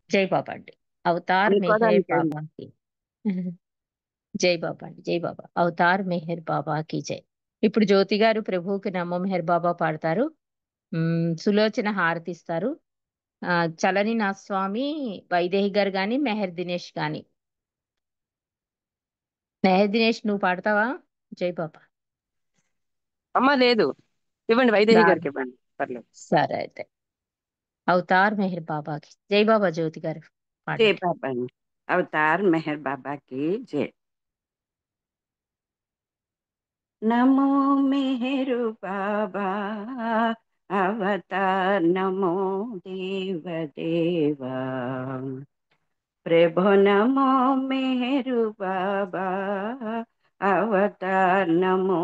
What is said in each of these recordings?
జై బాబా అండి. అవతార్ మెహర్ అనుకోవడానికేంటి? బాబాకి. జై బాబా అండి. జై బాబా. అవతార్ మెహర్ బాబాకి జై. ఇప్పుడు జ్యోతి గారు ప్రభువుకి నమో మెహర్ బాబా పాడతారు. సులోచన హారతిస్తారు. చలని నా స్వామి వైదేహి గారు గాని, మెహర్ దినేష్ గాని. మెహర్ దినేష్ నువ్వు పాడతావా? జై బాబా. అమ్మ లేదు. ఇవ్వండి, వైదేహి రాదు. గారికి ఇవ్వండి, పర్లేదు. సరే అయితే. అవతార్ మెహర్ బాబాకి. జై బాబా జ్యోతి గారు జై పాడండి. బాబా అండి. అవతార్ మెహర్ బాబాకి జై. నమో మెహరు బాబా అవతార్ నమో దేవ దేవా ప్రభు నమో మెహరు బాబా అవతార్ నమో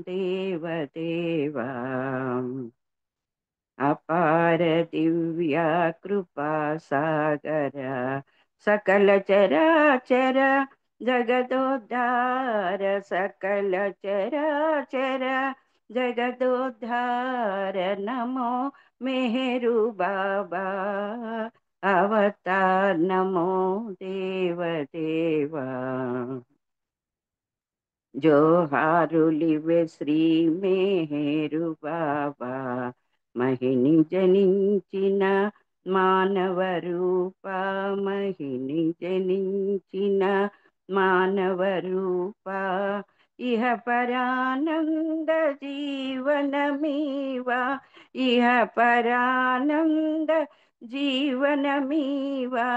దేవ దేవా అపార దివ్య కృపా సాగర సకల చరాచర జగదోద్ధార సకల చరాచర జగదోద్ధార నమో మెహరు బాబా అవతార్ నమో దేవ దేవా జోహారులివే శ్రీ మేరు బాబా మహిని జనించిన మానవ రూప మహిని జనించిన మానవ రూప ఇహ పరానంద జీవనమీవా ఇహ పరానంద జీవనమీవా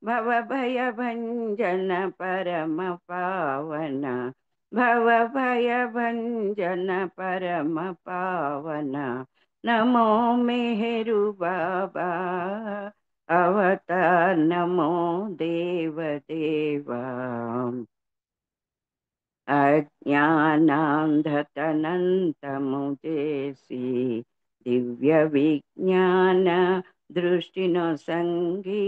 భవభయ భంజన పరమ పావన భవభయభంజన పరమ పావన నమో మెహరు బాబా అవతార్ నమో దేవ దేవా అజ్ఞానాంధతనంతము చేసి దివ్య విజ్ఞాన దృష్టిను సంగి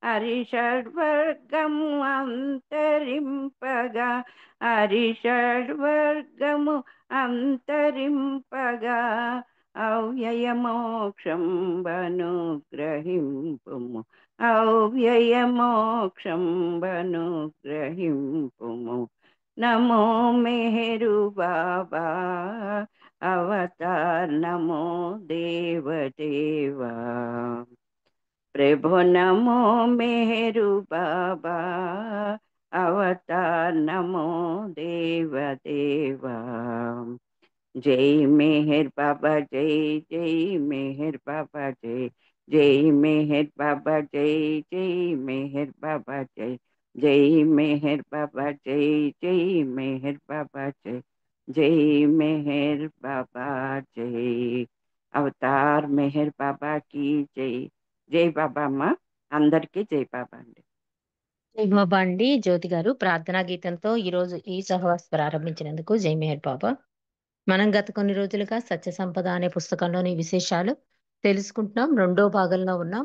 హరిషడ్వర్గము అంతరింపగా హరిషడ్వర్గము అంతరింపగా అవ్యయ మోక్షం బను గ్రహింపుము అవ్యయ మోక్షం బను గ్రహింపుము నమో మెహరు బాబా అవతార్ నమో దేవ దేవా ప్రభు నమో మెహరు బాబా అవతార్ నమో దేవ దేవా జై మెహర్ బాబా జై జై మెహర్ బాబా జై జై మెహర్ బాబా జై జై మెహర్ బాబా జై జై మెహర్ బాబా జై జై మెహర్ బాబా జై జై మెహర్ బాబా జై అవతార్ మెహర్ బాబాకి జై. జై బాబా అమ్మ. అందరికీ జై బాబా అండి. జై బాబా అండి. జ్యోతి గారు ప్రార్థనా గీతంతో ఈరోజు ఈ సహవాస్ ప్రారంభించినందుకు జై మెహర్ బాబా. మనం గత కొన్ని రోజులుగా సత్య సంపద అనే పుస్తకంలోని విశేషాలు తెలుసుకుంటున్నాం. రెండో భాగంలో ఉన్నాం.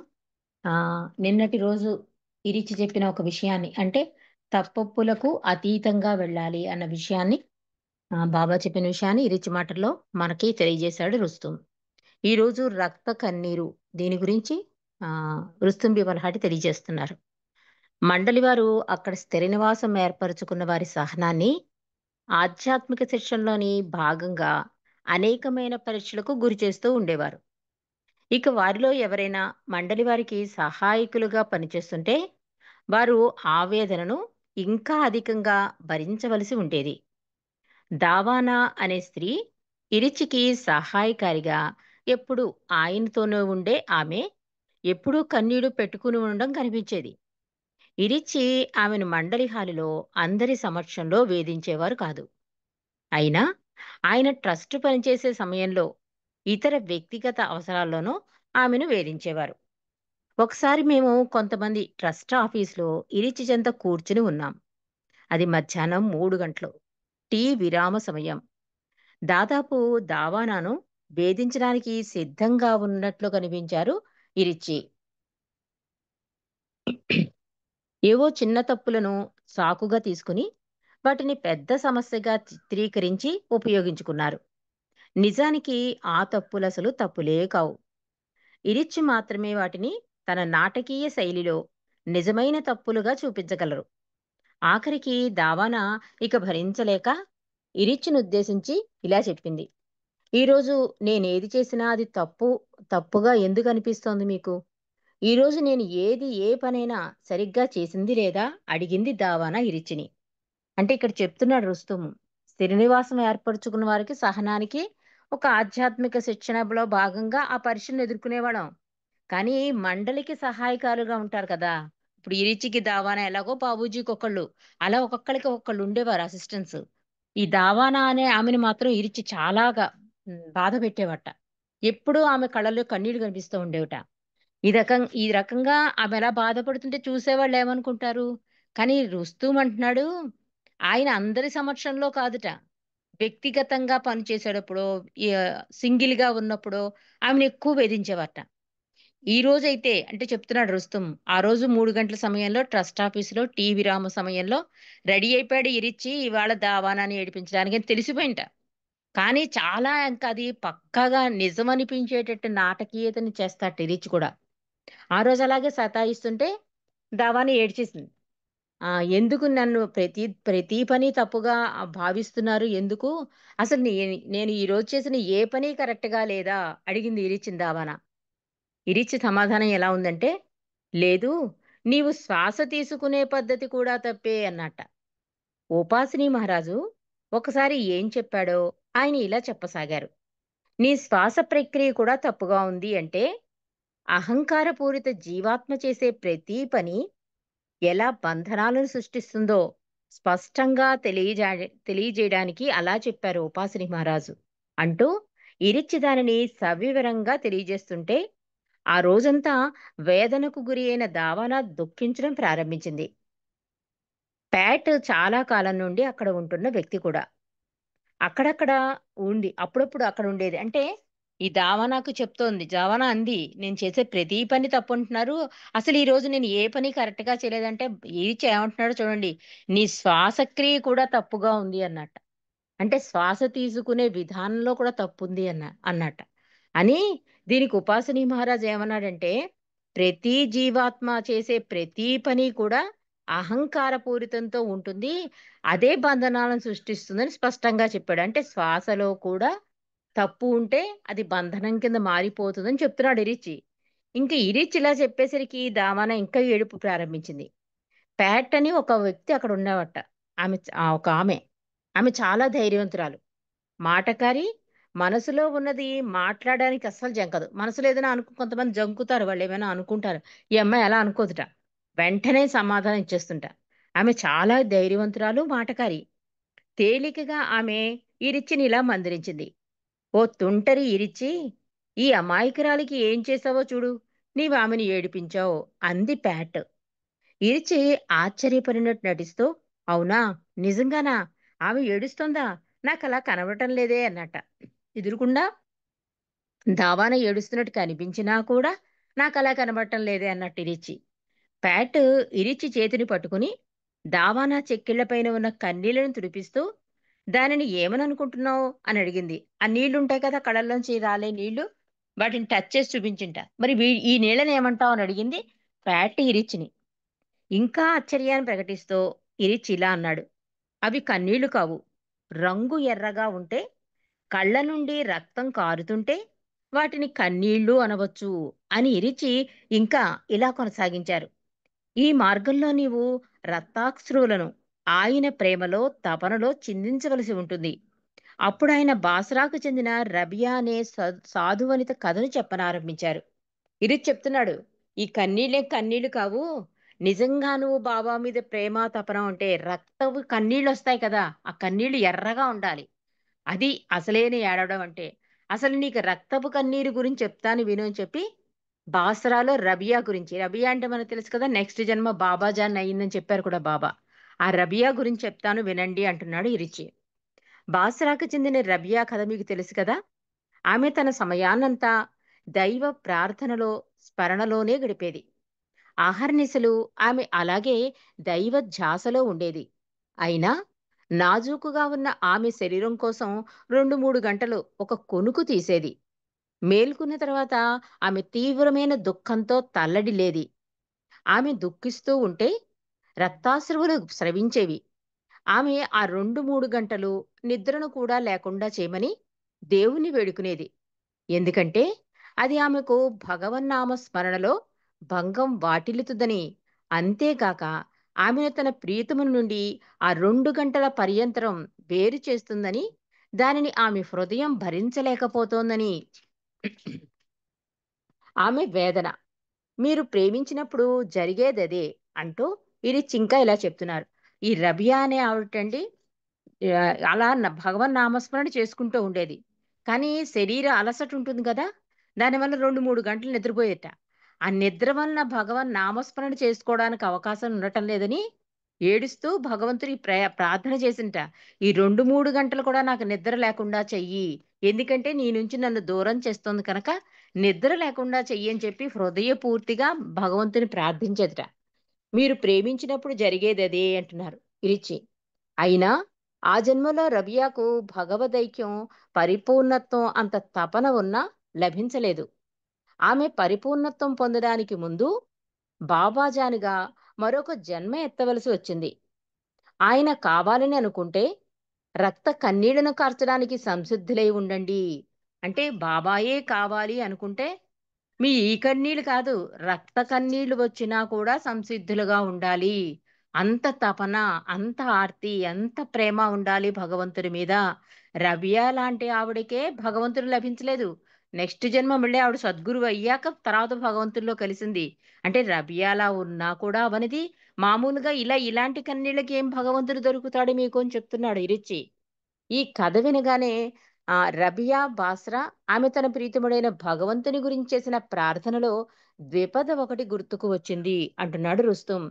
నిన్నటి రోజు ఇరిచి చెప్పిన ఒక విషయాన్ని, అంటే తప్పొప్పులకు అతీతంగా వెళ్ళాలి అన్న విషయాన్ని, బాబా చెప్పిన విషయాన్ని ఇరిచి మాటల్లో మనకి తెలియజేశాడు రుస్తుం. ఈరోజు రక్త కన్నీరు, దీని గురించి రుస్తుం బివల్హాటి తెలియజేస్తున్నారు. మండలి వారు అక్కడ స్థిర నివాసం ఏర్పరచుకున్న వారి సహనాన్ని ఆధ్యాత్మిక శిక్షణలోని భాగంగా అనేకమైన పరీక్షలకు గురి చేస్తూ ఉండేవారు. ఇక వారిలో ఎవరైనా మండలి వారికి సహాయకులుగా పనిచేస్తుంటే వారు ఆవేదనను ఇంకా అధికంగా భరించవలసి ఉండేది. దావానా అనే స్త్రీ ఇరిచికి సహాయకారిగా ఎప్పుడు ఆయనతోనే ఉండే ఆమె ఎప్పుడూ కన్నీళ్లు పెట్టుకుని ఉండడం కనిపించేది. ఇరిచి ఆమెను మండలి హాలులో అందరి సమక్షంలో వేధించేవారు కాదు. అయినా ఆయన ట్రస్ట్ పనిచేసే సమయంలో ఇతర వ్యక్తిగత అవసరాల్లోనూ ఆమెను వేధించేవారు. ఒకసారి మేము కొంతమంది ట్రస్ట్ ఆఫీస్లో ఇరిచి చెంత కూర్చుని ఉన్నాం. అది మధ్యాహ్నం 3 గంటలు, టీ విరామ సమయం. దాదాపు దావానాను వేధించడానికి సిద్ధంగా ఉన్నట్లు కనిపించారు ఇరిచి. ఏవో చిన్న తప్పులను సాకుగా తీసుకుని వాటిని పెద్ద సమస్యగా చిత్రీకరించి ఉపయోగించుకున్నారు. నిజానికి ఆ తప్పులసలు తప్పులే కావు. ఇరిచ్చి మాత్రమే వాటిని తన నాటకీయ శైలిలో నిజమైన తప్పులుగా చూపించగలరు. ఆఖరికి దావానా ఇక భరించలేక ఇరిచ్చినుద్దేశించి ఇలా చెప్పింది. ఈరోజు నేనేది చేసినా అది తప్పుగా ఎందుకు అనిపిస్తోంది మీకు? ఈరోజు నేను ఏ పనైనా సరిగ్గా చేసింది లేదా? అడిగింది దావానా ఇరిచ్చిని. అంటే ఇక్కడ చెప్తున్నాడు రుస్తుము. స్థిర నివాసం ఏర్పరుచుకున్న వారికి సహనానికి ఒక ఆధ్యాత్మిక శిక్షణలో భాగంగా ఆ పరీక్షను ఎదుర్కొనేవాళ్ళం. కానీ మండలికి సహాయకాలుగా ఉంటారు కదా! ఇప్పుడు ఇరిచికి దావానా ఎలాగో బాబూజీకి ఒకళ్ళు, అలా ఒక్కొక్కళ్ళకి ఒక్కళ్ళు ఉండేవారు అసిస్టెంట్స్. ఈ దావానా అనే ఆమెను మాత్రం ఇరిచి చాలాగా బాధ పెట్టేవట. ఎప్పుడూ ఆమె కళ్ళలో కన్నీళ్లు కనిపిస్తూ ఉండేవిట. ఈ రకంగా ఆమె ఎలా బాధపడుతుంటే చూసేవాళ్ళు ఏమనుకుంటారు? కానీ రుస్తుం అంటున్నాడు, ఆయన అందరి సమక్షంలో కాదుట. వ్యక్తిగతంగా పనిచేసేటప్పుడో, సింగిల్‌గా ఉన్నప్పుడో ఆమెను ఎక్కువ వేధించేవారట. ఈ రోజైతే అంటే చెప్తున్నాడు రుస్తుం. ఆ రోజు 3 గంటల సమయంలో ట్రస్ట్ ఆఫీస్‌లో టీ విరామ సమయంలో రెడీ అయిపోయాడు ఇరిచ్చి ఇవాళ దావానాని ఏడిపించడానికి అని తెలిసిపోయింట. కానీ చాలా ఇంక అది పక్కాగా నిజమనిపించేటట్టు నాటకీయతని చేస్తాడట ఇరిచ్చి కూడా. ఆ రోజు అలాగే సతాయిస్తుంటే దావాని ఏడ్చేసింది. ఎందుకు నన్ను ప్రతి పని తప్పుగా భావిస్తున్నారు ఎందుకు? అసలు నేను ఈరోజు చేసిన ఏ పని కరెక్ట్‌గా లేదా? అడిగింది ఇరిచ్చిని దావాన. ఇరిచ్చి సమాధానం ఎలా ఉందంటే, లేదు నీవు శ్వాస తీసుకునే పద్ధతి కూడా తప్పే అన్నట్ట. ఉపాసిని మహారాజు ఒకసారి ఏం చెప్పాడో ఆయన ఇలా చెప్పసాగారు. నీ శ్వాస ప్రక్రియ కూడా తప్పుగా ఉంది అంటే, అహంకారపూరిత జీవాత్మ చేసే ప్రతి పని ఎలా బంధనాలను సృష్టిస్తుందో స్పష్టంగా తెలియజేయడానికి అలా చెప్పారు ఉపాసిని మహారాజు అంటూ ఇరిచ్చి దానిని సవివరంగా తెలియజేస్తుంటే ఆ రోజంతా వేదనకు గురి అయిన దావాన దుఃఖించడం ప్రారంభించింది. ప్యాట్ చాలా కాలం నుండి అక్కడ ఉంటున్న వ్యక్తి కూడా. అక్కడక్కడ అప్పుడప్పుడు అక్కడ ఉండేది. అంటే ఈ దావానాకు చెప్తోంది. దావానా అంది, "నేను చేసే ప్రతి పని తప్పంటున్నారు. అసలు ఈరోజు నేను ఏ పని కరెక్ట్‌గా చేయలేదంటే" ఈచ్ ఏమంటున్నాడో చూడండి. "నీ శ్వాసక్రియ కూడా తప్పుగా ఉంది" అన్నట్ట. అంటే శ్వాస తీసుకునే విధానంలో కూడా తప్పుంది అన్నట్ట. అని దీనికి ఉపాసనీ మహారాజ్ ఏమన్నాడంటే, ప్రతి జీవాత్మ చేసే ప్రతి పని కూడా అహంకార పూరితంతో ఉంటుంది. అదే బంధనాలను సృష్టిస్తుందని స్పష్టంగా చెప్పాడు. అంటే శ్వాసలో కూడా తప్పు ఉంటే అది బంధనం కింద మారిపోతుందని చెప్తున్నాడు ఇరిచి. ఇంక ఇరిచి ఇలా చెప్పేసరికి దావాన ఇంకా ఏడుపు ప్రారంభించింది. ప్యాట్ అని ఒక వ్యక్తి అక్కడ ఉండేవట. ఒక ఆమె. ఆమె చాలా ధైర్యవంతురాలు. మాటకారి, మనసులో ఉన్నది మాట్లాడడానికి అస్సలు జంకదు. మనసులో ఏదైనా కొంతమంది జంకుతారు. వాళ్ళేమైనా అనుకుంటారు. ఈ అమ్మాయి అలా అనుకోదుట. వెంటనే సమాధానం ఇచ్చేస్తుంట. ఆమె చాలా ధైర్యవంతురాలు, మాటకారి. తేలికగా ఆమె ఇరిచ్చిని ఇలా మందలించింది. "ఓ తుంటరి ఇరిచ్చి, ఈ అమాయకురాలికి ఏం చేశావో చూడు. నీవామెని ఏడిపించావు" అంది ప్యాట్. ఇరిచి ఆశ్చర్యపడినట్టు నటిస్తూ, "అవునా? నిజంగానా? ఆమె ఏడుస్తోందా? నాకలా కనబడటం లేదే" అన్నట్ట. ఎదురుగుండా దావాన ఏడుస్తున్నట్టు కనిపించినా కూడా నాకలా కనబడటం లేదే అన్నట్టు ఇరిచి. ప్యాట్ ఇరిచి చేతిని పట్టుకుని దావానా చెక్కిళ్లపైన ఉన్న కన్నీళ్లను తుడిపిస్తూ, "దానిని ఏమననుకుంటున్నావు" అని అడిగింది. ఆ నీళ్లుంటాయి కదా కళ్ళల్లోంచి రాలే నీళ్లు. వాటిని టచ్ చేసి చూపించింట. "మరి ఈ నీళ్ళని ఏమంటావు" అని అడిగింది ప్యాట్ ఇరిచిని. ఇంకా ఆశ్చర్యాన్ని ప్రకటిస్తూ ఇరిచి ఇలా అన్నాడు. "అవి కన్నీళ్లు కావు. రంగు ఎర్రగా ఉంటే, కళ్ళ నుండి రక్తం కారుతుంటే వాటిని కన్నీళ్ళు అనవచ్చు" అని ఇరిచి ఇంకా ఇలా కొనసాగించారు. "ఈ మార్గంలో నీవు రక్తాశ్రువులను ఆయన ప్రేమలో, తపనలో చిందించవలసి ఉంటుంది. అప్పుడాయన బాసరాకు చెందిన రబియా అనే సాధువనిత కథను చెప్పనారంభించారు." ఇరిచ్ చెప్తున్నాడు. "ఈ కన్నీళ్ళే కన్నీళ్లు కావు. నిజంగా నువ్వు బాబా మీద ప్రేమ, తపన ఉంటే రక్తపు కన్నీళ్ళొస్తాయి కదా! ఆ కన్నీళ్లు ఎర్రగా ఉండాలి. అది అసలైన ఏడవడం అంటే. అసలు నీకు రక్తపు కన్నీరు గురించి చెప్తాను విను" అని చెప్పి బాసరాలో రబియా గురించి, రబియా అంటే మనకు తెలుసు కదా! నెక్స్ట్ జన్మ బాబాజాన్ అయిందని చెప్పారు కూడా బాబా. ఆ రబియా గురించి చెప్తాను వినండి అంటున్నాడు ఇరిచి. బాసరాకు చెందిన రబియా కథ మీకు తెలుసు కదా! ఆమె తన సమయాన్నంతా దైవ ప్రార్థనలో, స్మరణలోనే గడిపేది. అహర్నిశలు ఆమె అలాగే దైవ ధ్యాసలో ఉండేది. అయినా నాజూకుగా ఉన్న ఆమె శరీరం కోసం 2, 3 గంటలు ఒక కొనుకు తీసేది. మేల్కొన్న తర్వాత ఆమె తీవ్రమైన దుఃఖంతో తల్లడిల్లేది. ఆమె దుఃఖిస్తూ ఉంటే రక్తాశ్రువులు స్రవించేవి. ఆమె ఆ 2, 3 గంటలు నిద్రను కూడా లేకుండా చేయమని దేవుణ్ణి వేడుకునేది. ఎందుకంటే అది ఆమెకు భగవన్నామ స్మరణలో భంగం వాటిల్లుతుందని, అంతేకాక ఆమెను తన ప్రియతముని నుండి ఆ 2 గంటల పర్యంతరం వేరు చేస్తుందని, దానిని ఆమె హృదయం భరించలేకపోతోందని ఆమె వేదన. మీరు ప్రేమించినప్పుడు జరిగేదదే అంటూ ఇంకా ఇలా చెప్తున్నారు. ఈ రబియా అనే ఆవిడటండి అలా భగవన్ నామస్మరణ చేసుకుంటూ ఉండేది. కానీ శరీర అలసట ఉంటుంది కదా! దానివల్ల 2, 3 గంటలు నిద్రపోయేదట. ఆ నిద్ర వలన భగవన్ నామస్మరణ చేసుకోవడానికి అవకాశం ఉండటం లేదని ఏడుస్తూ భగవంతుడికి ప్రార్థన చేసింట. ఈ 2, 3 గంటలు కూడా నాకు నిద్ర లేకుండా చెయ్యి. ఎందుకంటే నీ నుంచి నన్ను దూరం చేస్తోంది కనుక నిద్ర లేకుండా చెయ్యి అని చెప్పి హృదయపూర్తిగా భగవంతుని ప్రార్థించేదట. మీరు ప్రేమించినప్పుడు జరిగేదదే అంటున్నారు ఇరిచి. అయినా ఆ జన్మలో రబియాకు భగవదైక్యం, పరిపూర్ణత్వం అంత తపన ఉన్నా లభించలేదు. ఆమె పరిపూర్ణత్వం పొందడానికి ముందు బాబాజానిగా మరొక జన్మ ఎత్తవలసి వచ్చింది. ఆయన కావాలని అనుకుంటే రక్త కన్నీళ్లను కార్చడానికి సంసిద్ధులై ఉండండి. అంటే బాబాయే కావాలి అనుకుంటే మీ ఈ కన్నీళ్లు కాదు, రక్త కన్నీళ్లు వచ్చినా కూడా సంసిద్ధులుగా ఉండాలి. అంత తపన, అంత ఆర్తి, అంత ప్రేమ ఉండాలి భగవంతుడి మీద. రబియా లాంటి ఆవిడకే భగవంతుడు లభించలేదు. నెక్స్ట్ జన్మ మళ్ళీ ఆవిడ సద్గురువు అయ్యాక తర్వాత భగవంతుడిలో కలిసింది. అంటే రబియాలా ఉన్నా కూడా అవనిది మామూలుగా ఇలాంటి కన్నీళ్ళకి ఏం భగవంతుడు దొరుకుతాడు మీకు అని చెప్తున్నాడు ఇరిచి. ఈ కథ వినగానే రబియా బాస్రా ఆమె తన ప్రీతముడైన భగవంతుని గురించి చేసిన ప్రార్థనలో ద్విపద ఒకటి గుర్తుకు వచ్చింది అంటున్నాడు రుస్తుం.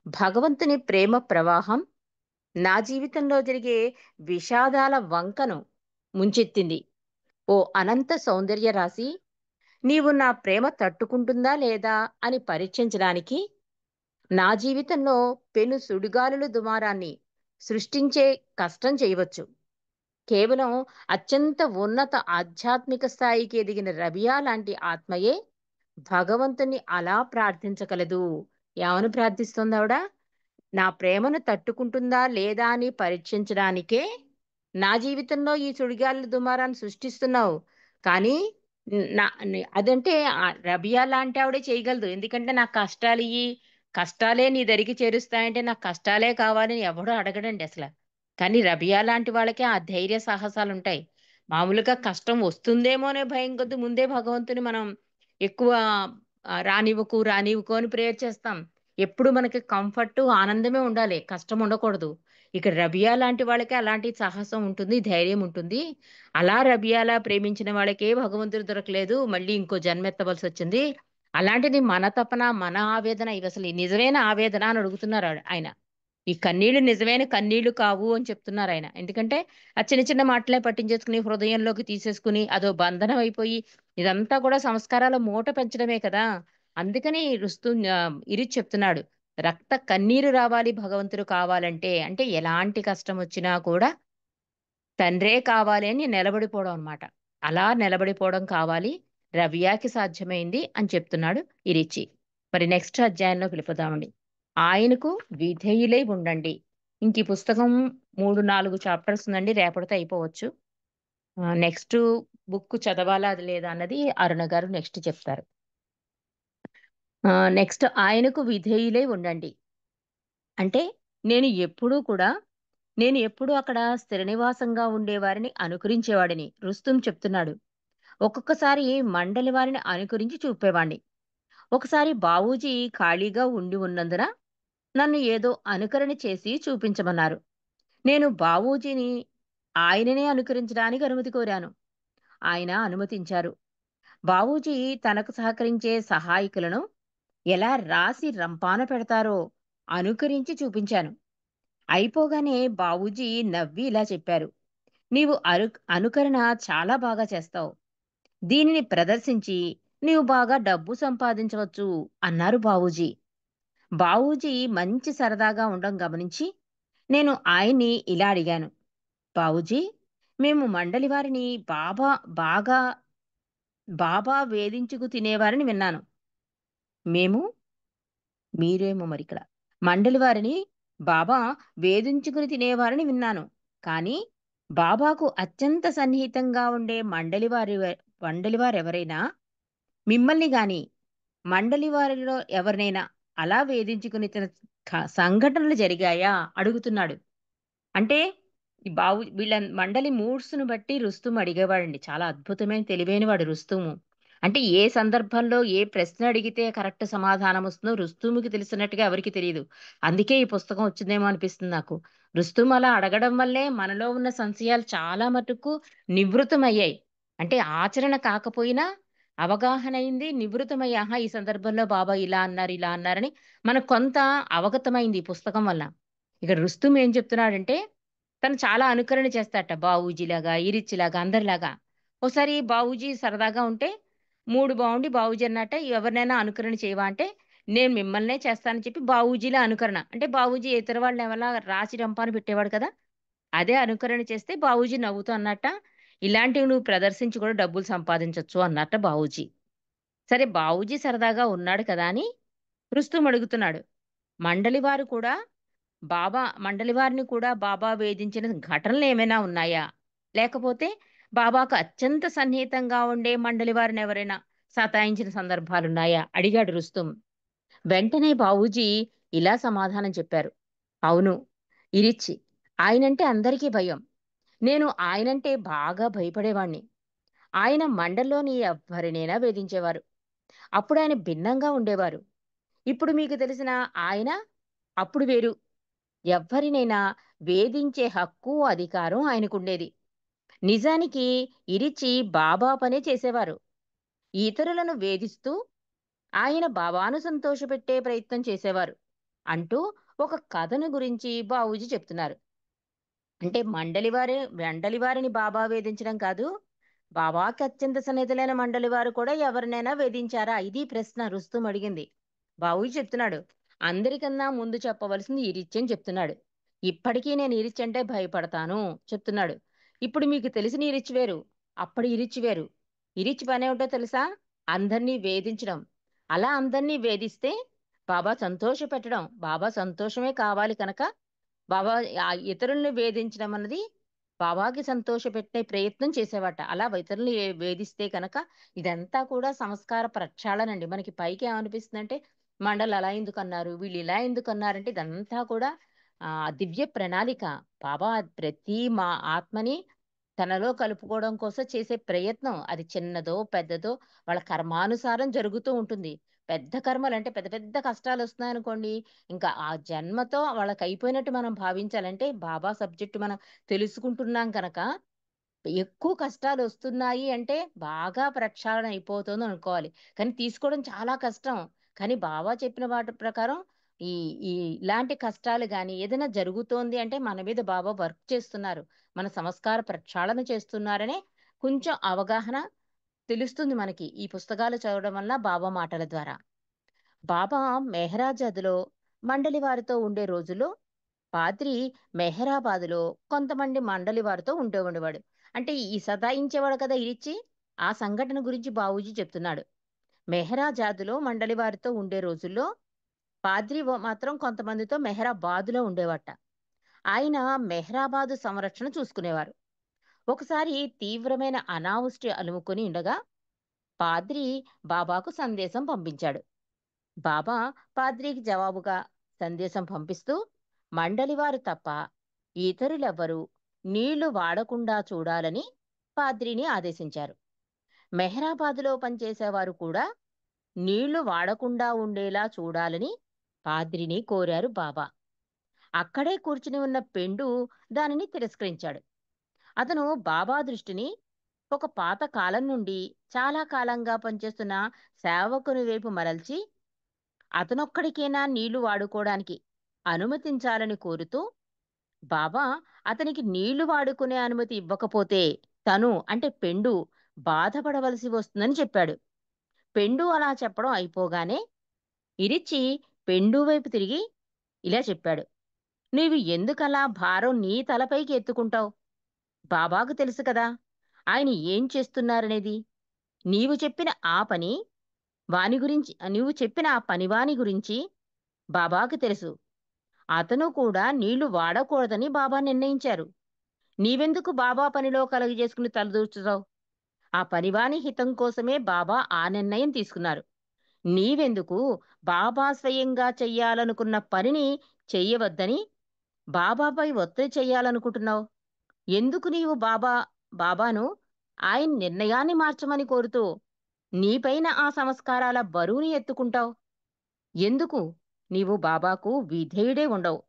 భగవంతుని ప్రేమ ప్రవాహం నా జీవితంలో జరిగే విషాదాల వంకను ముంచెత్తింది. ఓ అనంత సౌందర్య రాశి, నీవు నా ప్రేమ తట్టుకుంటుందా లేదా అని పరీక్షించడానికి నా జీవితంలో పెను సుడిగాలుల దుమారాన్ని సృష్టించే కష్టం చేయవచ్చు. కేవలం అత్యంత ఉన్నత ఆధ్యాత్మిక స్థాయికి ఎదిగిన రబియా లాంటి ఆత్మయే భగవంతుని అలా ప్రార్థించగలదు. ఏమని ప్రార్థిస్తుంది ఆవిడ? నా ప్రేమను తట్టుకుంటుందా లేదా అని పరీక్షించడానికే నా జీవితంలో ఈ సుడిగాలి దుమారాన్ని సృష్టిస్తున్నావు. కానీ అదంటే రబియా లాంటి ఆవిడే చేయగలదు. ఎందుకంటే నాకు కష్టాలు ఇయ్యి, కష్టాలే నీ దరికి చేరుస్తాయంటే నాకు కష్టాలే కావాలని ఎవడూ అడగడండి అసలు. కానీ రబియా లాంటి వాళ్ళకే ఆ ధైర్య సాహసాలు ఉంటాయి. మామూలుగా కష్టం వస్తుందేమో అనే భయం కొద్ది ముందే భగవంతుని మనం ఎక్కువ రానివ్వకు రానివ్వకు అని ప్రేయర్ చేస్తాం. ఎప్పుడు మనకి కంఫర్ట్ ఆనందమే ఉండాలి, కష్టం ఉండకూడదు. ఇక రబియా లాంటి వాళ్ళకి అలాంటి సాహసం ఉంటుంది, ధైర్యం ఉంటుంది. అలా రబియాలా ప్రేమించిన వాళ్ళకే భగవంతుడు దొరకలేదు, మళ్ళీ ఇంకో జన్మెత్తవలసి వచ్చింది. అలాంటిది మన తపన, మన ఆవేదన, ఇవి అసలు ఈ నిజమైన ఆవేదన అని అడుగుతున్నారు ఆయన. ఈ కన్నీళ్లు నిజమైన కన్నీళ్లు కావు అని చెప్తున్నారు ఆయన. ఎందుకంటే ఆ చిన్న చిన్న మాటలే పట్టించేసుకుని హృదయంలోకి తీసేసుకుని అదో బంధనం అయిపోయి ఇదంతా కూడా సంస్కారాల మూట పెంచడమే కదా. అందుకని ఇరి చెప్తున్నాడు, రక్త కన్నీరు రావాలి భగవంతుడు కావాలంటే. అంటే ఎలాంటి కష్టం వచ్చినా కూడా తండ్రే కావాలి అని నిలబడిపోవడం అన్నమాట. అలా నిలబడిపోవడం కావాలి. రవియాకి సాధ్యమైంది అని చెప్తున్నాడు ఇరిచి. మరి నెక్స్ట్ అధ్యాయంలోకి వెళ్ళిపోదామండి. ఆయనకు విధేయులై ఉండండి. ఇంక ఈ పుస్తకం 3, 4 చాప్టర్స్ ఉందండి. రేపటితో అయిపోవచ్చు. నెక్స్ట్ బుక్ చదవాలా అది లేదా అన్నది అరుణ గారు నెక్స్ట్ చెప్తారు. నెక్స్ట్ ఆయనకు విధేయులై ఉండండి. అంటే నేను ఎప్పుడూ కూడా నేను ఎప్పుడూ అక్కడ స్థిర నివాసంగా ఉండేవారిని అనుకరించేవాడిని రుస్తుం చెప్తున్నాడు. ఒక్కొక్కసారి మండలి వారిని అనుకరించి చూపేవాణ్ణి. ఒకసారి బావూజీ ఖాళీగా ఉండి ఉన్నందున నన్ను ఏదో అనుకరణ చేసి చూపించమన్నారు. నేను బావూజీని ఆయననే అనుకరించడానికి అనుమతి కోరాను. ఆయన అనుమతించారు. బావూజీ తనకు సహకరించే సహాయకులను ఎలా రాసి రంపాన పెడతారో అనుకరించి చూపించాను. అయిపోగానే బావూజీ నవ్వి ఇలా చెప్పారు, నీవు అనుకరణ చాలా బాగా చేస్తావు. దీనిని ప్రదర్శించి నీవు బాగా డబ్బు సంపాదించవచ్చు అన్నారు బావూజీ. బావూజీ మంచి సరదాగా ఉండడం గమనించి నేను ఆయన్ని ఇలా అడిగాను, బావూజీ, మేము మండలి వారిని బాబా బాగా బాబా వేధించుకు తినేవారని విన్నాను. మేము మీరేమో మరిక్కడ. మండలి వారిని బాబా వేధించుకుని తినేవారని విన్నాను. కానీ బాబాకు అత్యంత సన్నిహితంగా ఉండే మండలి వారెవరైనా మిమ్మల్ని గాని, మండలి వారిలో ఎవరినైనా అలా వేధించుకుని తిన సంఘటనలు జరిగాయా? అడుగుతున్నాడు. అంటే ఈ వీళ్ళ మండలి మూడ్స్‌ను బట్టి రుస్తుం అడిగేవాడండి. చాలా అద్భుతమైన తెలివైనవాడు రుస్తుము. అంటే ఏ సందర్భంలో ఏ ప్రశ్న అడిగితే కరెక్ట్ సమాధానం వస్తుందో రుస్తుముకి తెలిసినట్టుగా ఎవరికీ తెలీదు. అందుకే ఈ పుస్తకం వచ్చిందేమో అనిపిస్తుంది నాకు. రుస్తుం అలా అడగడం వల్లే మనలో ఉన్న సంశయాలు చాలా మటుకు నివృత్తమయ్యాయి. అంటే ఆచరణ కాకపోయినా అవగాహన అయింది. నివృత్తమయ్యి ఆహా! ఈ సందర్భంలో బాబా ఇలా అన్నారు, ఇలా అన్నారని మనకు కొంత అవగతమైంది ఈ పుస్తకం వల్ల. ఇక్కడ రుస్తుం ఏం చెప్తున్నాడంటే తను చాలా అనుకరణ చేస్తాడట. బావూజీలాగా, ఇరిచ్చిలాగా, అందరిలాగా. ఓసారి బావూజీ సరదాగా ఉంటే, మూడ్ బావుండి బావూజీ అన్నట్ట, "ఎవరినైనా అనుకరణ చేయవా?" అంటే, "నేను మిమ్మల్నే చేస్తానని" చెప్పి బావూజీలా అనుకరణ. అంటే బావూజీ ఇతర వాళ్ళని ఎవరైనా రాచి రంపాన పెట్టేవాడు కదా! అదే అనుకరణ చేస్తే బావూజీ నవ్వుతూ అన్నట్ట, "ఇలాంటివి నువ్వు ప్రదర్శించి కూడా డబ్బులు సంపాదించొచ్చు" అన్నట్ట బావూజీ. సరే బావూజీ సరదాగా ఉన్నాడు కదా అని రుస్తుం అడుగుతున్నాడు. మండలి వారు కూడా మండలి వారిని కూడా బాబా వేధించిన ఘటనలేమైనా ఉన్నాయా? లేకపోతే బాబాకు అత్యంత సన్నిహితంగా ఉండే మండలి వారినెవరైనా సతాయించిన సందర్భాలున్నాయా? అడిగాడు రుస్తుం. వెంటనే బావూజీ ఇలా సమాధానం చెప్పారు. అవును. ఇరిచ్చి. ఆయనంటే అందరికీ భయం. నేను ఆయనంటే బాగా భయపడేవాణ్ణి. ఆయన మండల్లోని ఎవ్వరినైనా వేధించేవారు. అప్పుడాయన భిన్నంగా ఉండేవారు. ఇప్పుడు మీకు తెలిసిన ఆయన అప్పుడు వేరు. ఎవ్వరినైనా వేధించే హక్కు, అధికారం ఆయనకుండేది. నిజానికి ఇరిచి బాబా పనే చేసేవారు. ఇతరులను వేధిస్తూ ఆయన బాబాను సంతోషపెట్టే ప్రయత్నం చేసేవారు. అంటూ ఒక కథను గురించి బావూజీ చెప్తున్నారు. అంటే మండలి వారిని బాబా వేధించడం కాదు. బాబాకి అత్యంత సన్నిహితులైన మండలి వారు కూడా ఎవరినైనా వేధించారా? ఇది ప్రశ్న రుస్తుం అడిగింది. బావూజీ చెప్తున్నాడు. అందరికన్నా ముందు చెప్పవలసింది ఇరిచ్చి అని చెప్తున్నాడు. ఇప్పటికీ నేను ఇరిచ్చి అంటే భయపడతాను చెప్తున్నాడు. ఇప్పుడు మీకు తెలిసిన ఇరిచ్చి వేరు. అప్పటి ఇరిచ్చి వేరు. ఇరిచ్చి పనేమిటో తెలుసా? అందరినీ వేధించడం. అలా అందరినీ వేధిస్తే బాబా సంతోషపెట్టడం. బాబా సంతోషమే కావాలి కనుక బాబా ఇతరుల్ని వేధించడం అన్నది బాబాకి సంతోషపెట్టే ప్రయత్నం చేసేవాట. అలా ఇతరుల్ని వేధిస్తే కనుక ఇదంతా కూడా సంస్కార ప్రక్షాళనండి. మనకి పైకి ఏమనిపిస్తుందంటే మండలు అలా ఎందుకన్నారు? వీళ్ళు ఇలా ఎందుకన్నారంటే ఇదంతా కూడా దివ్య ప్రణాళిక. బాబా ప్రతి ఆత్మని తనలో కలుపుకోవడం కోసం చేసే ప్రయత్నం. అది చిన్నదో, పెద్దదో వాళ్ళ కర్మానుసారం జరుగుతూ ఉంటుంది. పెద్ద కర్మలంటే పెద్ద పెద్ద కష్టాలొస్తున్నాయనుకోండి, ఇంకా ఆ జన్మతో వాళ్ళకయిపోయినట్టు మనం భావించాలంటే బాబా సబ్జెక్ట్ మనం తెలుసుకుంటున్నాం కనుక ఎక్కువ కష్టాలొస్తున్నాయి అంటే, బాగా ప్రక్షాళన అయిపోతుందనుకోవాలి. కానీ తీసుకోవడం చాలా కష్టం. కానీ బాబా చెప్పిన వాటి ప్రకారం ఈ ఈ ఇలాంటి కష్టాలు గాని, ఏదైనా జరుగుతోంది అంటే మన మీద బాబా వర్క్ చేస్తున్నారు. మన సంస్కార ప్రక్షాళన చేస్తున్నారనే కొంచెం అవగాహన తెలుస్తుంది మనకి. ఈ పుస్తకాలు చదవడం వల్ల బాబా మాటల ద్వారా. బాబా మెహరాజాద్‌లో మండలి వారితో ఉండే రోజుల్లో పాద్రి మెహరాబాద్‌లో కొంతమంది మండలి వారితో ఉండేవాడు. అంటే ఈ సతాయించేవాడు కదా ఇరిచ్చి, ఆ సంఘటన గురించి బావూజీ చెప్తున్నాడు. మెహరాజాద్‌లో మండలి వారితో ఉండే రోజుల్లో పాద్రి మాత్రం కొంతమందితో మెహరాబాద్‌లో ఉండేవాట. ఆయన మెహరాబాదు సంరక్షణ చూసుకునేవారు. ఒకసారి తీవ్రమైన అనావృష్టి అలుముకొని ఉండగా పాద్రి బాబాకు సందేశం పంపించాడు. బాబా పాద్రికి జవాబుగా సందేశం పంపిస్తూ మండలివారు తప్ప ఇతరులెవ్వరూ నీళ్లు వాడకుండా చూడాలని పాద్రిని ఆదేశించారు. మెహరాబాదులో పనిచేసేవారు కూడా నీళ్లు వాడకుండా ఉండేలా చూడాలని పాద్రిని కోరారు బాబా. అక్కడే కూర్చుని ఉన్న పెండు దానిని తిరస్కరించాడు. అతను బాబా దృష్టిని ఒక పాత కాలం నుండి చాలా కాలంగా పనిచేస్తున్న సేవకుని వైపు మరల్చి అతనొక్కడికైనా నీళ్లు వాడుకోవడానికి అనుమతించాలని కోరుతూ బాబా అతనికి నీళ్లు వాడుకునే అనుమతి ఇవ్వకపోతే తను అంటే పెండు బాధపడవలసి వస్తుందని చెప్పాడు. పెండు అలా చెప్పడం అయిపోగానే ఇరిచ్చి పెండు వైపు తిరిగి ఇలా చెప్పాడు. నీవు ఎందుకలా భారం నీ తలపైకి ఎత్తుకుంటావు? బాబాకు తెలుసు కదా ఆయన ఏం చేస్తున్నారనేది. నీవు చెప్పిన ఆ పని వాని గురించి నీవు చెప్పిన ఆ పనివాని గురించి బాబాకు తెలుసు. అతను కూడా నీళ్లు వాడకూడదని బాబా నిర్ణయించారు. నీవెందుకు బాబా పనిలో కలుగజేసుకుని తలదూర్చుతావు? ఆ పనివాని హితం కోసమే బాబా ఆ నిర్ణయం తీసుకున్నారు. నీవెందుకు బాబా స్వయంగా చెయ్యాలనుకున్న పనిని చెయ్యవద్దని బాబాపై ఒత్తిడి చెయ్యాలనుకుంటున్నావు? ఎందుకు నీవు బాబాను ఆయన నిర్ణయాన్ని మార్చమని కోరుతూ నీపైన ఆ సంస్కారాల బరువుని ఎత్తుకుంటావు? ఎందుకు నీవు బాబాకు విధేయుడే ఉండవు?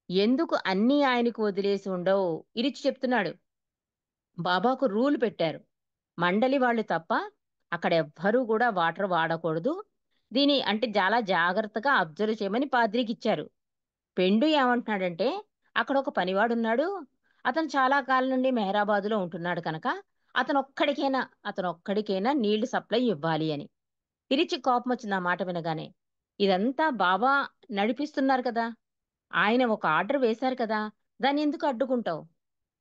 ఎందుకు అన్నీ ఆయనకు వదిలేసి ఉండవు? ఇరిచి చెప్తున్నాడు. బాబాకు రూల్ పెట్టారు. మండలి వాళ్ళు తప్ప అక్కడ ఎవ్వరూ కూడా వాటర్ వాడకూడదు. దీని అంటే చాలా జాగ్రత్తగా అబ్జర్వ్ చేయమని పాద్రికి ఇచ్చారు. పెండు ఏమంటున్నాడంటే, అక్కడ ఒక పనివాడున్నాడు. అతను చాలా కాలం నుండి మెహరాబాదులో ఉంటున్నాడు కనుక అతనొక్కడికైనా అతనొక్కడికైనా నీళ్లు సప్లై ఇవ్వాలి అని. పిలిచి కోపమొచ్చింది ఆ మాట వినగానే. ఇదంతా బాబా నడిపిస్తున్నారు కదా! ఆయన ఒక ఆర్డర్ వేశారు కదా! దాన్నెందుకు అడ్డుకుంటావు?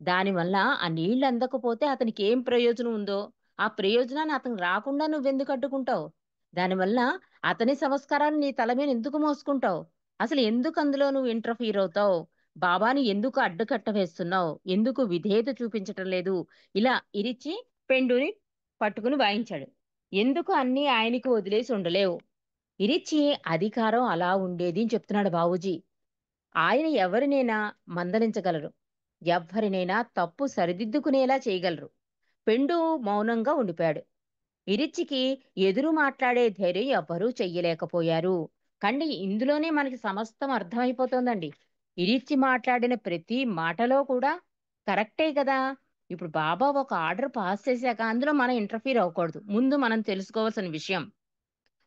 దానివల్ల ఆ నీళ్లు అందకపోతే అతనికేం ప్రయోజనం ఉందో, ఆ ప్రయోజనాన్ని అతనికి రాకుండా నువ్వెందుకు అడ్డుకుంటావు? దానివల్ల అతని సంస్కారాలు నీ తల మీద ఎందుకు మోసుకుంటావు? అసలు ఎందుకు అందులో నువ్వు ఇంటర్ఫియర్ అవుతావు? బాబాని ఎందుకు అడ్డుకట్ట వేస్తున్నావు? ఎందుకు విధేయత చూపించటం లేదు? ఇలా ఇరిచి పెండుని పట్టుకుని వాయించాడు. ఎందుకు అన్నీ ఆయనకి వదిలేసి ఉండలేవు? ఇరిచి అధికారం అలా ఉండేది అని చెప్తున్నాడు బావూజీ. ఆయన ఎవరినైనా మందలించగలరు. ఎవ్వరినైనా తప్పు సరిదిద్దుకునేలా చేయగలరు. పెండు మౌనంగా ఉండిపోయాడు. ఇరిచ్చికి ఎదురు మాట్లాడే ధైర్యం ఎవ్వరూ చెయ్యలేకపోయారు. కండి ఇందులోనే మనకి సమస్తం అర్థమైపోతోందండి. ఇరిచ్చి మాట్లాడిన ప్రతి మాటలో కూడా కరెక్టే కదా! ఇప్పుడు బాబా ఒక ఆర్డర్ పాస్ చేశాక అందులో మనం ఇంటర్ఫీర్ అవ్వకూడదు. ముందు మనం తెలుసుకోవాల్సిన విషయం.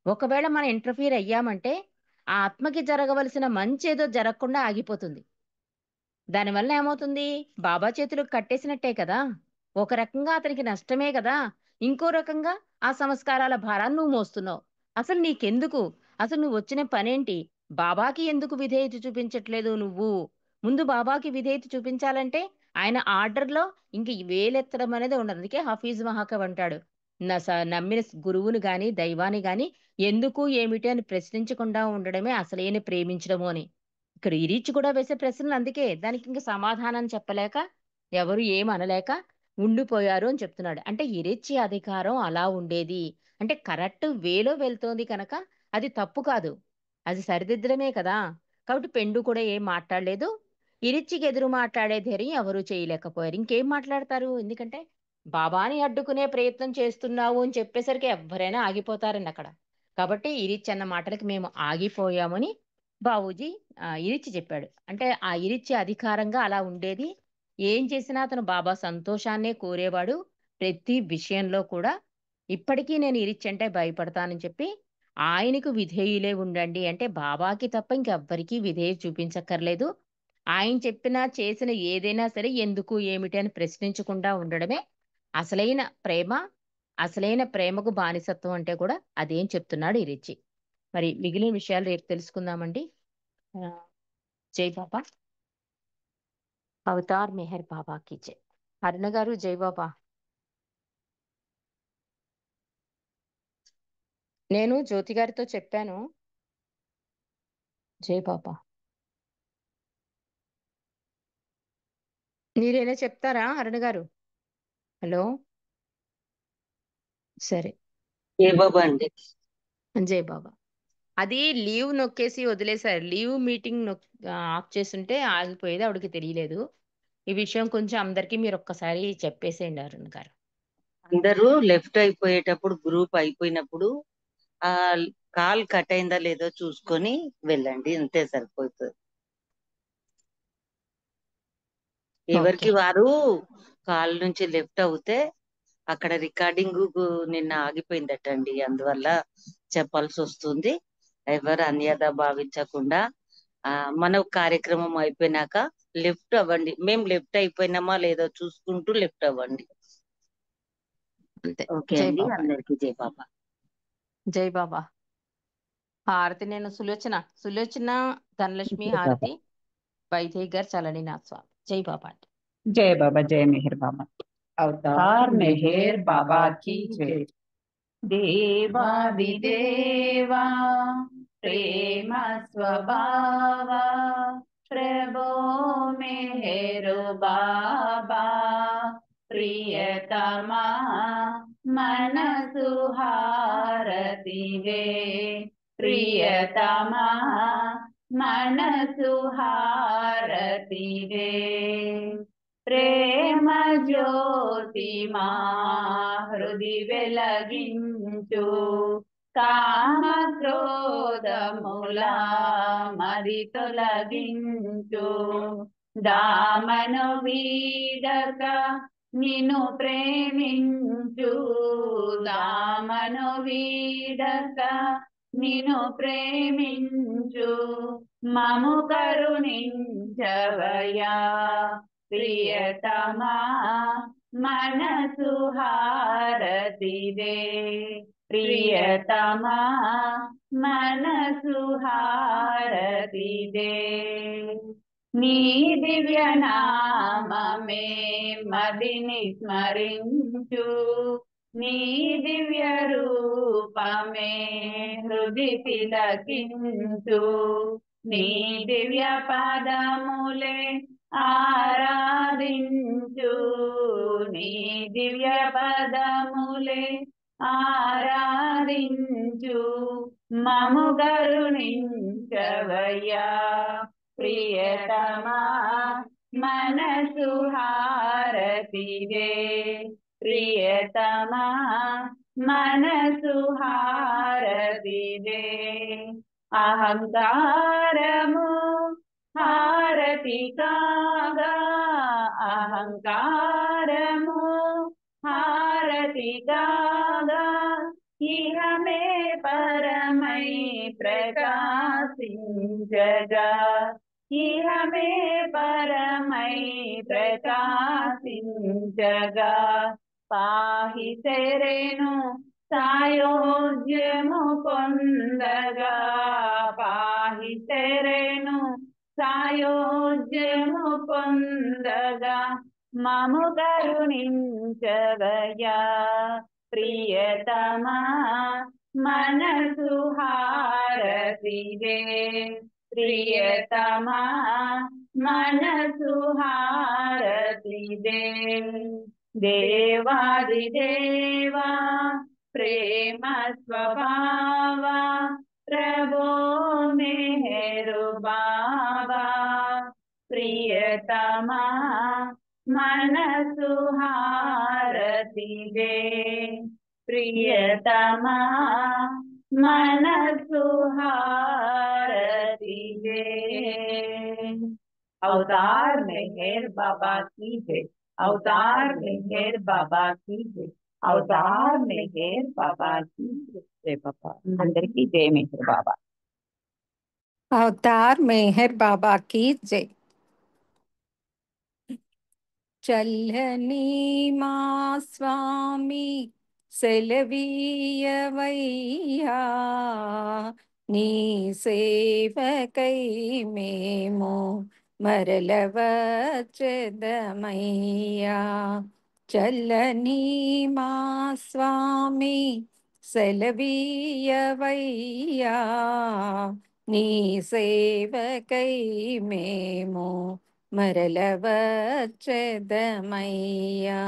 ఒకవేళ మనం ఇంటర్ఫీర్ అయ్యామంటే ఆ ఆత్మకి జరగవలసిన మంచేదో జరగకుండా ఆగిపోతుంది. దానివల్ల ఏమవుతుంది? బాబా చేతులకు కట్టేసినట్టే కదా! ఒక రకంగా అతనికి నష్టమే కదా! ఇంకో రకంగా ఆ సంస్కారాల భారాన్ని నువ్వు మోస్తున్నావు. అసలు నీకెందుకు? అసలు నువ్వొచ్చిన పనేంటి? బాబాకి ఎందుకు విధేయత చూపించట్లేదు నువ్వు? ముందు బాబాకి విధేయత చూపించాలంటే ఆయన ఆర్డర్‌లో ఇంక వేలెత్తడం అనేది ఉండదు. అందుకే హఫీజ్ మహాకవి అంటాడు. నమ్మిన గురువుని గాని, దైవాన్ని గాని ఎందుకు, ఏమిటి అని ప్రశ్నించకుండా ఉండడమే అసలైన ప్రేమించడము అని. ఇక్కడ ఇరీచ్ కూడా వేసే ప్రశ్నలు అందుకే. దానికింక సమాధానం చెప్పలేక, ఎవరు ఏమనలేక ఉండిపోయారు అని చెప్తున్నాడు. అంటే ఇరిచ్చి అధికారం అలా ఉండేది. అంటే కరెక్ట్ వేలో వెళ్తోంది కనుక అది తప్పు కాదు. అది సరిదిద్దడమే కదా! కాబట్టి పెండు కూడా ఏం మాట్లాడలేదు. ఇరిచ్చికి ఎదురు మాట్లాడే ధైర్యం ఎవరు చేయలేకపోయారు. ఇంకేం మాట్లాడతారు? ఎందుకంటే బాబాని అడ్డుకునే ప్రయత్నం చేస్తున్నావు అని చెప్పేసరికి ఎవ్వరైనా ఆగిపోతారండి అక్కడ. కాబట్టి ఇరిచ్ అన్న మాటలకి మేము ఆగిపోయామని బావూజీ ఇరిచ్చి చెప్పాడు. అంటే ఆ ఇరిచ్చి అధికారంగా అలా ఉండేది. ఏం చేసినా అతను బాబా సంతోషాన్నే కోరేవాడు. ప్రతి విషయంలో కూడా ఇప్పటికీ నేను ఇరిచ్చి అంటే భయపడతానని చెప్పి, ఆయనకు విధేయులే ఉండండి అంటే బాబాకి తప్ప ఇంకెవ్వరికీ విధేయత చూపించక్కర్లేదు. ఆయన చెప్పిన, చేసిన ఏదైనా సరే ఎందుకు, ఏమిటి అని ప్రశ్నించకుండా ఉండడమే అసలైన ప్రేమ. అసలైన ప్రేమకు బానిసత్వం అంటే కూడా అదేం చెప్తున్నాడు ఇరిచ్చి. మరి మిగిలిన విషయాలు రేపు తెలుసుకుందామండి. ఆ! జై బాబా! అవతార్ మెహర్ బాబాకి జై. అరుణ గారు జై బాబా! నేను జ్యోతి గారితో చెప్పాను. జై బాబా! మీరేనా చెప్తారా అరుణ గారు? హలో! సరే. ఏ బాబా అండి? జై బాబా! అది లీవ్ నొక్కేసి వదిలేశారు. లీవ్ మీటింగ్ ఆఫ్ చేసుంటే ఆగిపోయేది. ఆవిడకి తెలియలేదు. ఈ విషయం కొంచెం అందరికీ మీరొక్కసారి చెప్పేసేయండి అరుణ్ గారు. అందరూ లెఫ్ట్ అయిపోయేటప్పుడు గ్రూప్ అయిపోయినప్పుడు ఆ కాల్ కట్ అయిందా లేదో చూసుకొని వెళ్ళండి, అంతే సరిపోతుంది. ఓకే. ఎవరికి వారు కాల్ నుంచి లెఫ్ట్ అవుతే అక్కడ రికార్డింగ్ నిన్న ఆగిపోయిందటండి, అందువల్ల చెప్పాల్సి వస్తుంది. ఎవరు అన్యదా భావించకుండా మన కార్యక్రమం అయిపోయినాక లెఫ్ట్ అవ్వండి. మేము లెఫ్ట్ అయిపోయినామా లేదో చూసుకుంటూ లెఫ్ట్ అవ్వండి. అంతే. ఓకే జై అండి, బాబా! అందరికీ జై బాబా. జై బాబా! హారతి నేను సులోచన ధనలక్ష్మి జై బాబా. హారతి వైదేహి గారు చలనీనాథ్ స్వామి. జై బాబా అండి. जय बाबा, जय मेहर बाबा। अवतार मेहर बाबा की जय। देवादिदेवा प्रेम स्वभावा प्रभो मेहरो बाबा प्रियतमा मनसु हारतिवे प्रियतमा मनसु हारतिवे ప్రేమ జ్యోతి మా హృది వెలగించు కామ క్రోధముల మరి తొలగించు దామను వీడక నిన్ను ప్రేమించు దామను వీడక నిన్ను ప్రేమించు మము కరుణించవయా ప్రియతమా మనసు హారతిదే ప్రియతమా మనసు హారతిదే నీ దివ్య నామమే మదిని స్మరించు నీ దివ్య రూపమే హృది తిలకించు నీ దివ్య పాదములే ఆరాధించు నీ దివ్య పదములే ఆరాధించు మము కరుణించవయ్యా ప్రియతమా మనసు హారతిదే ప్రియతమా మనసు హారతిదే అహంకారము హారతి కాగా అహంకారము హారతి కాగా ఇహమే పరమై ప్రకాశించగా ఇహమే పరమై ప్రకాశించగా పాహి శరణు సాయోజ్యము పొందగా పాహి శరణు సాయోజ్యము పొందగా మము కరుణించవయా ప్రియతమా మనసు హారతిదే ప్రియతమా మనసు హారతిదే దేవాదిదేవా ప్రేమ స్వభావా ప్రభో मेहरो बाबा प्रियतमा मनसु हारतिवे प्रियतमा मनसु हारतिवे अवतार मेहर बाबा की जय अवतार मेहर बाबा की जय अवतार मेहर बाबा की जय बाबा अंदर की जय मेहर बाबा अवतार मेहर बाबा की जय चल्लनी मा स्वामी సెలవీయవయ్యా నీ సేవకై మేము మరలవచ్చెదమయ్యా చల్లని మా స్వామి సెలవీయవయ్యా నీ సేవకై మేము మరలవచ్చెదమయ్యా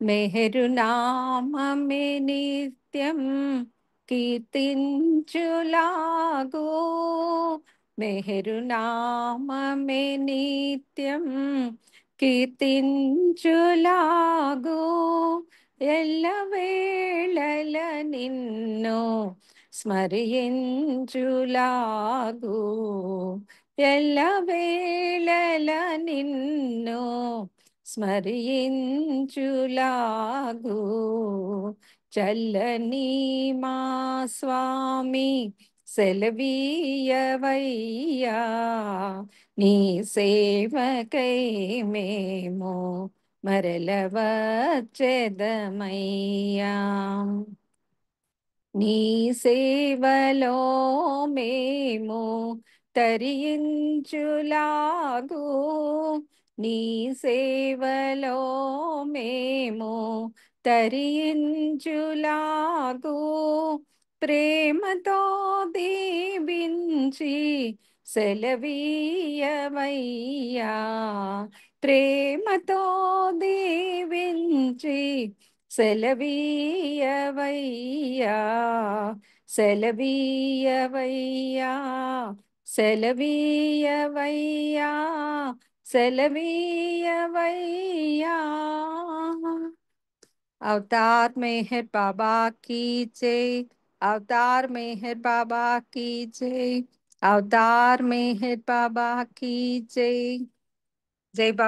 మెహరునామమే నిత్యం కీర్తించులాగో మెహరునామమే నిత్యం కీర్తించులాగో ఎల్లవేళల నిన్ను స్మరించులాగో ఎల్లవేళల నిన్ను స్మరించులాగు చల్లని మా స్వామి సెలవీయవయ్యా నీ సేవకై మేము మరలవచ్చెదమయ్యా నీ సేవలో మేము తరించులాగు నీ సేవలో మేము తరించులాగు ప్రేమతో దీవించి సెలవీయవయ్యా, ప్రేమతో దీవించి సెలవీయవయ్యా, సెలవీయవయ్యా, సెలవీయవయ్యా, సెలవీయవయ్యా। अवतार मेहर बाबा की जय, अवतार मेहर बाबा की जय, अवतार मेहर बाबा की जय। जय बाबा।